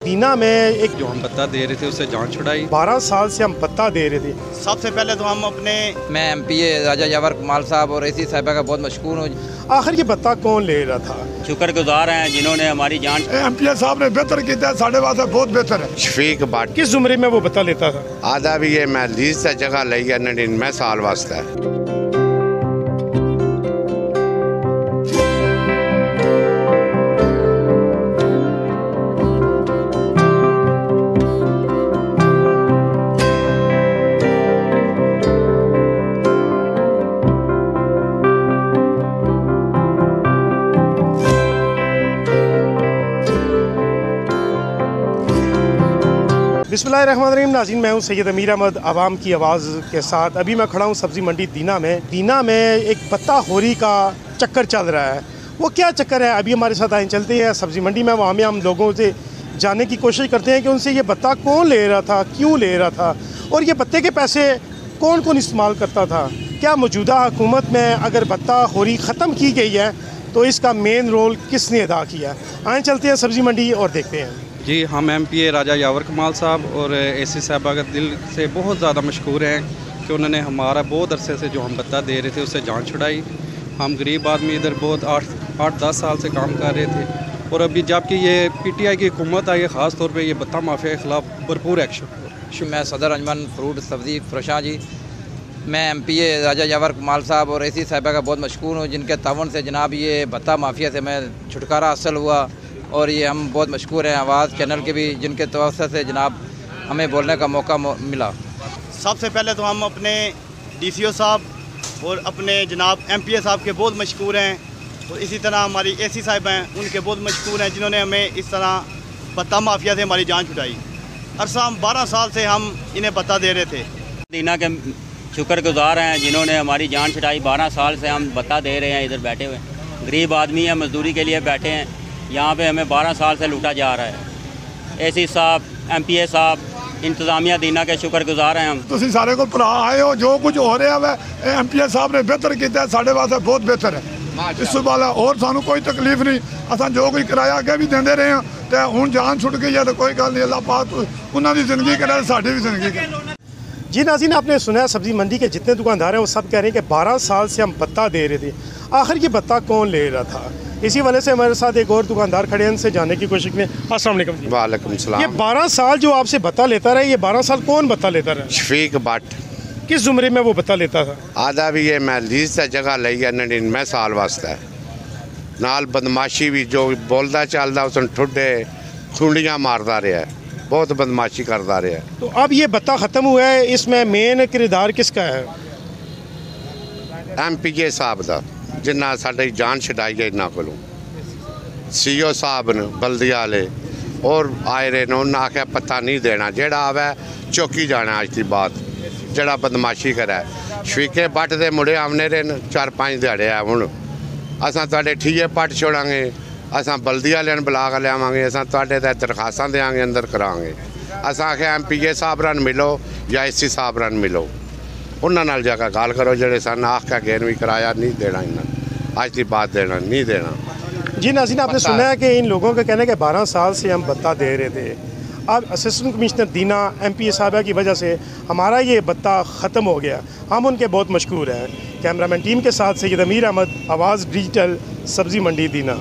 दीना में एक जो हम भत्ता दे रहे थे उससे जान छुड़ाई। 12 साल से हम भत्ता दे रहे थे। सबसे पहले तो हम अपने मैं एमपीए राजा यावर कमाल साहब और एसी साहिबा का बहुत मशकूर हूँ। आखिर ये भत्ता कौन ले रहा था? शुक्रगुजार हैं जिन्होंने हमारी जान। एमपीए साहब ने बेहतर किया, साढ़े वास्ते बहुत बेहतर है। शफीक भट्ट किस उम्र में वो भत्ता लेता था? आधा भी ये मैं लीज से जगह ली है 99 साल वास्ते। बिस्मिल्लाहिर्रहमानिर्रहीम। नाज़रीन, मैं हूं सैयद अमीर अहमद आवाम की आवाज़ के साथ। अभी मैं खड़ा हूं सब्ज़ी मंडी दीना में एक भत्ता खोरी का चक्कर चल रहा है। वो क्या चक्कर है, अभी हमारे साथ आए, चलते हैं सब्ज़ी मंडी में। वहाँ में हम लोगों से जानने की कोशिश करते हैं कि उनसे ये भत्ता कौन ले रहा था, क्यों ले रहा था, और ये भत्ते के पैसे कौन कौन इस्तेमाल करता था। क्या मौजूदा हुकूमत में अगर भत्ता खोरी ख़त्म की गई है तो इसका मेन रोल किसने अदा किया? आए चलते हैं सब्ज़ी मंडी और देखते हैं। जी, हम एमपीए राजा यावर कमाल साहब और एसी साहिबा का दिल से बहुत ज़्यादा मशहूर हैं कि उन्होंने हमारा बहुत अरसे से जो हम भत्ता दे रहे थे उससे जान छुड़ाई। हम गरीब आदमी इधर बहुत 8-10 साल से काम कर रहे थे, और अभी जबकि ये पीटीआई की हुकूमत आई है, ख़ास तौर पे ये भत्ता माफिया के ख़िलाफ़ भरपूर एक्शन। मैं सदर अंजमन फ्रूट सब्ज़ी फरोशां जी। मैं एमपीए राजा यावर कमाल साहब और एसी साहिबा का बहुत मशहूर हूँ, जिनके तावन से जनाब ये भत्ता माफिया से मैं छुटकारा हासिल हुआ। और ये हम बहुत मशहूर हैं आवाज़ चैनल के भी, जिनके तवज्जो से जनाब हमें बोलने का मौका मिला। सबसे पहले तो हम अपने डीसीओ साहब और अपने जनाब एमपीए साहब के बहुत मशहूर हैं, और इसी तरह हमारी एसी साहिब हैं, उनके बहुत मशहूर हैं, जिन्होंने हमें इस तरह भत्ता माफिया से हमारी जान छुड़ाई। अरसा हम 12 साल से हम इन्हें भत्ता दे रहे थे। दीना के शुक्रगुजार हैं जिन्होंने हमारी जान छुड़ाई। 12 साल से हम भत्ता दे रहे हैं, इधर बैठे हुए गरीब आदमी हैं, मजदूरी के लिए बैठे हैं। यहाँ पे हमें 12 साल से लूटा जा रहा है। एसी साहब, एमपीए साहब, इंतज़ामिया दीना के शुक्रगुजार हैं हम। तुसी सारे को भरा आए हो, जो कुछ हो रहा है एमपीए साहब ने बेहतर किया, साढ़े वास्ते बहुत बेहतर है। इस वाला और सानू कोई तकलीफ नहीं, असा जो कोई किराया अगे भी देंदे रहे हैं, तो हुण जान छुट गई है तो कोई गल नहीं, अल्लाह पाक उन्होंने जिंदगी करे, साड़ी भी जिंदगी करे। जी नाज़रीन, आपने सुना है सब्ज़ी मंडी के जितने दुकानदार हैं वो सब कह रहे हैं कि 12 साल से हम भत्ता दे रहे थे। आखिर ये भत्ता कौन ले रहा था? इसी वजह से हमारे साथ एक और दुकानदार खड़े हैं, उनसे जानने की कोशिश में। अस्सलाम वालेकुम जी। वालेकुम सलाम। ये 12 साल जो आपसे भत्ता लेता रहा, ये 12 साल कौन भत्ता लेता रहा? शफीक भट्ट। किस उम्र में वो भत्ता लेता था? आधा भी ये मैं लीज से जगह ली है 99 साल वास्ते। नाल बदमाशी भी, जो बोलता चलता उसने ठुड्डे खुंडियाँ मारता रहा है, बहुत बदमाशी करता रहा है। तो अब ये भत्ता ख़त्म हुआ है, इसमें मेन किरदार किसका है? एमपीए साहब का, जिन्ना साड़ी जान छुड़ाई है इन्हों को। सीओ साहब ने बल्दिया वाले और आए रहे ने, उन्हें आख्या पत्ता नहीं देना, जेड़ा आवे चौकी जाना। अज की बात जेड़ा बदमाशी करे, शफीके भट्ट के मुड़े आने रहे 4-5 दिहाड़े है। हूँ असा तुहाडे ठीए पट छोड़ांगे, असा बल्दिया वाले बुला के लियावांगे, असा तुहाडे ते दरखास्तां देंगे, अंदर करांगे। असा आख्या एमपीए साहब रन मिलो या एसी साहब रन मिलो, उन्होंने नाल जाकर गल करो, जेडे सन आख्या गेन भी कराया नहीं देना, इन्हें आज की बात देना नहीं देना। जी नाज़रीन, आपने सुना है कि इन लोगों का कहना है कि 12 साल से हम भत्ता दे रहे थे। अब असिस्टेंट कमिश्नर दीना एमपीए साहबा की वजह से हमारा ये भत्ता ख़त्म हो गया। हम उनके बहुत मशहूर हैं। कैमरामैन टीम के साथ सैयद अमीर अहमद, आवाज़ डिजिटल, सब्ज़ी मंडी दीना।